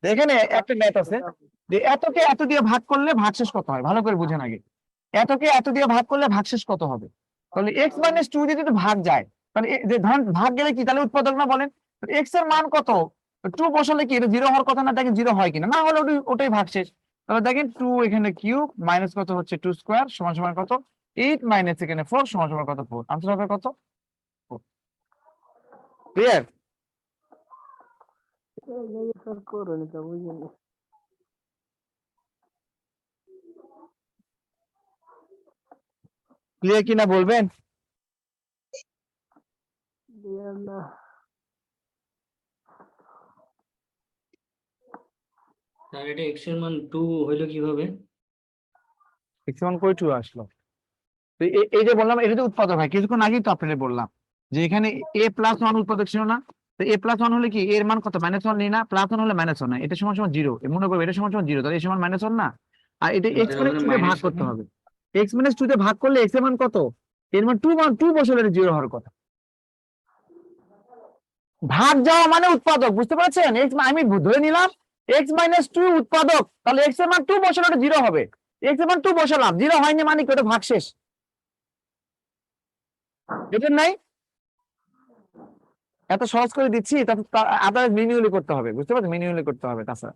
এখানে একটা ম্যাথ আছে যে এতকে এত দিয়ে ভাগ করলে ভাগশেষ কত হয়, ভালো করে বুঝেন আগে। এতকে এত দিয়ে ভাগ করলে ভাগশেষ কত হবে? তাহলে এক্স মাইনাস টু দিয়ে যদি ভাগ যায়, তাহলে যে ধরেন ভাগ গেলে কি তাহলে উৎপাদক না বলেন? এক্স এর মান কত? টু বসালে কি এটা জিরো হওয়ার কথা না? দেখেন জিরো হয় কিনা, না হলে ওটাই ভাগশেষ। তাহলে দেখেন টু এখানে কিউব মাইনাস কত হচ্ছে টু স্কোয়ার সমান সমান কত? 8 মাইনাস এখানে 4 সমান সমান কত? 4। আনসার হবে কত? ক্লিয়ার? স্যার করুন এটা বুঝিনি। ক্লিয়ার কিনা বলবেন? না স্যার এটা x এর মান 2 হইলো কিভাবে? এক্স মান কই টু আসলো? তো এই যে বললাম এটা তো উৎপাদক হয়, কিছুক্ষণ আগেই তো আপনাদের বললাম যে এখানে এ প্লাস ওয়ান উৎপাদক ছিল না? তো এ প্লাস ওয়ান হলে কি এর মান কত? মাইনাস ওয়ান নেই না? প্লাস ওয়ান হলে মাইনাস ওয়ান, এটা সমান সমান জিরো, মনে করবে এটা সমান সমান জিরো, তাহলে এ সমান মাইনাস ওয়ান না? আর এটা এক্স তাহলে মাইনাস টু আমরা দিয়ে ভাগ মাইনাস করতে হবে। এক্স মাইনাস টু দিয়ে ভাগ করলে এক্স এর মান কত? এর মান টু বসলে জিরো হওয়ার কথা। ভাগ যাওয়া মানে উৎপাদক, বুঝতে পারছেন? এক্স আমি ধরে নিলাম এক্স মাইনাস টু উৎপাদক, তাহলে এক্স এর মান টু বসালে ওটা জিরো হবে। এক্স এর মান টু বসালাম, জিরো হয়নি মানে কি ওটা ভাগ শেষ। বুঝলেন নাই? এত সহজ করে দিচ্ছি, আপনাদের ম্যানুয়ালি করতে হবে, বুঝতে পারছেন? ম্যানুয়ালি করতে হবে তাছাড়া।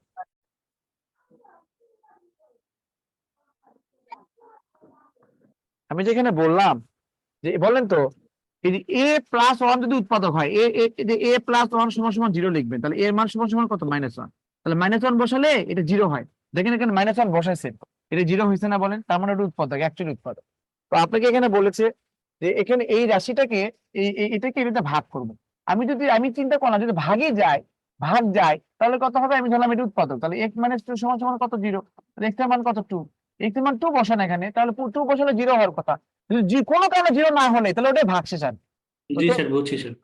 আমি যেখানে বললাম যে বলেন তো এই যে এ প্লাস ওয়ান যদি উৎপাদক হয়, এ প্লাস ওয়ান সমান সমান জিরো লিখবেন, তাহলে এর মান সমান সমান কত? Minus one. তাহলে মাইনাস ওয়ান বসালে এটা জিরো হয়। দেখেন এখানে মাইনাস ওয়ান বসাইছে, এটা জিরো হয়েছে না বলেন? তার মানে এটা উৎপাদক, অ্যাকচুয়ালি উৎপাদক। তো আপনাকে এখানে বলেছে যে এখানে এই রাশিটাকে এটাকে এটাতে ভাগ করবো। আমি চিন্তা করলাম যদি ভাগ যায় তাহলে কত হবে? আমি ধরলাম এটা উৎপাদক, তাহলে এক্স মাইনাস টু সমান সমান কত? জিরো। এক্স এর মান কত? টু। এক্স এর মান টু বসান এখানে, তাহলে টু বসালে জিরো হওয়ার কথা। যদি কোনো কারণে জিরো না হলে তাহলে ওটাই ভাগশেষ। আর জি স্যার বুঝছি স্যার।